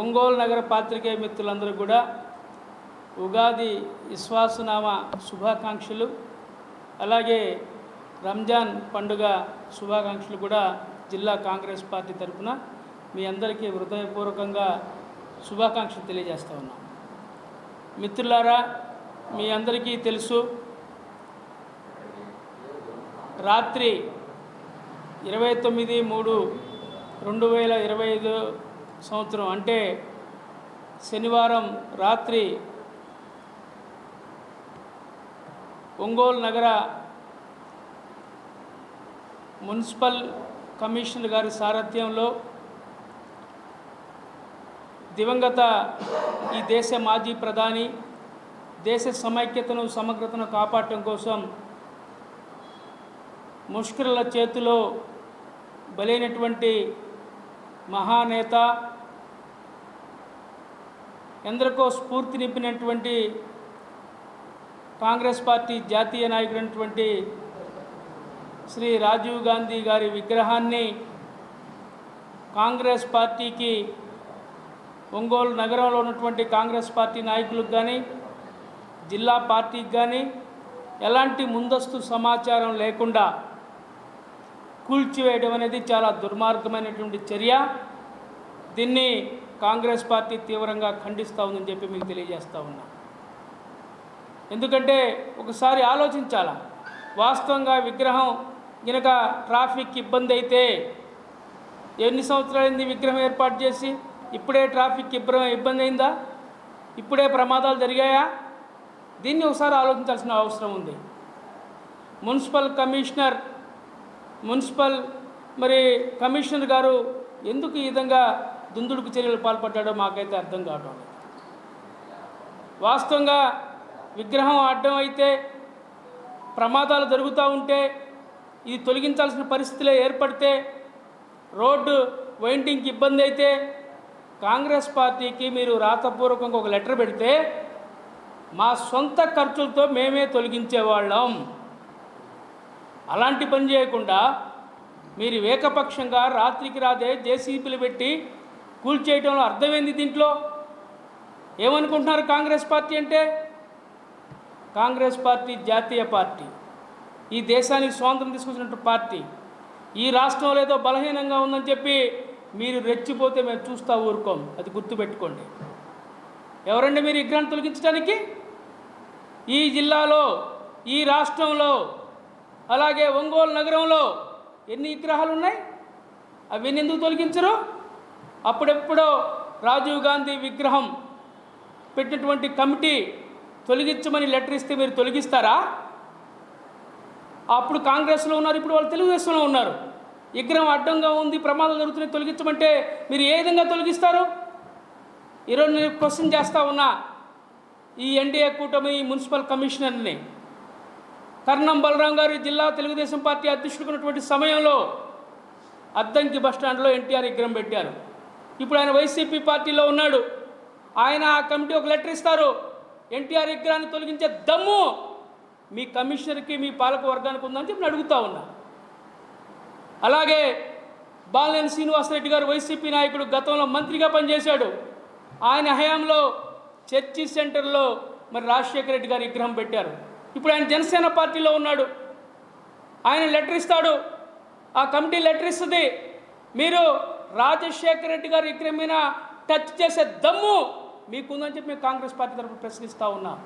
ఒంగోలు నగర పాత్రికేయ మిత్రులందరూ కూడా ఉగాది విశ్వాసనామ శుభాకాంక్షలు, అలాగే రంజాన్ పండుగ శుభాకాంక్షలు కూడా జిల్లా కాంగ్రెస్ పార్టీ తరఫున మీ అందరికీ హృదయపూర్వకంగా శుభాకాంక్షలు తెలియజేస్తూ ఉన్నాం. మిత్రులారా, మీ అందరికీ తెలుసు, రాత్రి 29/3/2025 సంవత్సరం అంటే శనివారం రాత్రి ఒంగోలు నగర మున్సిపల్ కమిషనర్ గారి సారథ్యంలో దివంగత ఈ దేశ మాజీ ప్రధాని దేశ సమైక్యతను సమగ్రతను కాపాడటం కోసం ముష్కరుల చేతిలో బలైనటువంటి మహానేత, ఎందరికో స్ఫూర్తి నింపినటువంటి కాంగ్రెస్ పార్టీ జాతీయ నాయకుడైనటువంటి శ్రీ రాజీవ్ గాంధీ గారి విగ్రహాన్ని కాంగ్రెస్ పార్టీకి, ఒంగోలు నగరంలో ఉన్నటువంటి కాంగ్రెస్ పార్టీ నాయకులకు కానీ జిల్లా పార్టీకి కానీ ఎలాంటి ముందస్తు సమాచారం లేకుండా కూల్చివేయడం అనేది చాలా దుర్మార్గమైనటువంటి చర్య. దీన్ని కాంగ్రెస్ పార్టీ తీవ్రంగా ఖండిస్తూ ఉందని చెప్పి మీకు తెలియజేస్తూ ఉన్నా. ఎందుకంటే ఒకసారి ఆలోచించాలా, వాస్తవంగా విగ్రహం కనుక ట్రాఫిక్ ఇబ్బంది అయితే ఎన్ని సంవత్సరాలైంది విగ్రహం ఏర్పాటు చేసి? ఇప్పుడే ట్రాఫిక్ ఇబ్బంది అయిందా? ఇప్పుడే ప్రమాదాలు జరిగాయా? దీన్ని ఒకసారి ఆలోచించాల్సిన అవసరం ఉంది. మున్సిపల్ కమిషనర్ గారు ఎందుకు ఈ విధంగా దుందుడుకు చర్యలు పాల్పడ్డాడో మాకైతే అర్థం కావడం లేదు. వాస్తవంగా విగ్రహం అడ్డం అయితే, ప్రమాదాలు జరుగుతూ ఉంటే, ఇది తొలగించాల్సిన పరిస్థితులే ఏర్పడితే, రోడ్డు వైండింగ్కి ఇబ్బంది అయితే కాంగ్రెస్ పార్టీకి మీరు రాతపూర్వకంగా ఒక లెటర్ పెడితే మా సొంత ఖర్చులతో మేమే తొలగించేవాళ్ళం. అలాంటి పని చేయకుండా మీరు ఏకపక్షంగా రాత్రికి రాదే జేసీబీలు పెట్టి కూల్చేయడంలో అర్థమైంది. దీంట్లో ఏమనుకుంటున్నారు? కాంగ్రెస్ పార్టీ అంటే, కాంగ్రెస్ పార్టీ జాతీయ పార్టీ, ఈ దేశానికి స్వాతంత్రం తీసుకొచ్చినట్టు పార్టీ. ఈ రాష్ట్రంలో ఏదో బలహీనంగా ఉందని చెప్పి మీరు రెచ్చిపోతే మేము చూస్తూ ఊరుకోం. అది గుర్తుపెట్టుకోండి. ఎవరండి మీరు విగ్రహాన్ని తొలగించడానికి? ఈ జిల్లాలో, ఈ రాష్ట్రంలో, అలాగే ఒంగోలు నగరంలో ఎన్ని విగ్రహాలు ఉన్నాయి? అవన్నీ ఎందుకు తొలగించరు? అప్పుడెప్పుడో రాజీవ్ గాంధీ విగ్రహం పెట్టినటువంటి కమిటీ తొలగించమని లెటర్ ఇస్తే మీరు తొలగిస్తారా? అప్పుడు కాంగ్రెస్లో ఉన్నారు, ఇప్పుడు వాళ్ళు తెలుగుదేశంలో ఉన్నారు. విగ్రహం అడ్డంగా ఉంది, ప్రమాదం జరుగుతున్నాయి, తొలగించమంటే మీరు ఏ విధంగా తొలగిస్తారు? ఈరోజు నేను క్వశ్చన్ చేస్తూ ఉన్నా ఈ ఎన్డీఏ కూటమి మున్సిపల్ కమిషనర్ని. కర్ణం బలరాం గారు జిల్లా తెలుగుదేశం పార్టీ అధ్యక్షుడు ఉన్నటువంటి సమయంలో అద్దంకి బస్టాండ్లో ఎన్టీఆర్ విగ్రహం పెట్టారు. ఇప్పుడు ఆయన వైసీపీ పార్టీలో ఉన్నాడు. ఆయన ఆ కమిటీ ఒక లెటర్ ఇస్తారు, ఎన్టీఆర్ విగ్రహాన్ని తొలగించే దమ్ము మీ కమిషనర్కి, మీ పాలక వర్గానికి ఉందని చెప్పి అడుగుతూ ఉన్నా. అలాగే బాలినేని శ్రీనివాసరెడ్డి గారు వైసీపీ నాయకుడు, గతంలో మంత్రిగా పనిచేశాడు. ఆయన హయాంలో చర్చి సెంటర్లో మరి రాజశేఖర రెడ్డి గారి విగ్రహం పెట్టారు. ఇప్పుడు ఆయన జనసేన పార్టీలో ఉన్నాడు. ఆయన లెటర్ ఇస్తాడు, ఆ కమిటీ లెటర్ ఇస్తుంది, మీరు రాజశేఖర రెడ్డి గారి విగ్రహం మీద టచ్ చేసే దమ్ము మీకుందని చెప్పి మేము కాంగ్రెస్ పార్టీ తరఫున ప్రశ్నిస్తూ ఉన్నాం.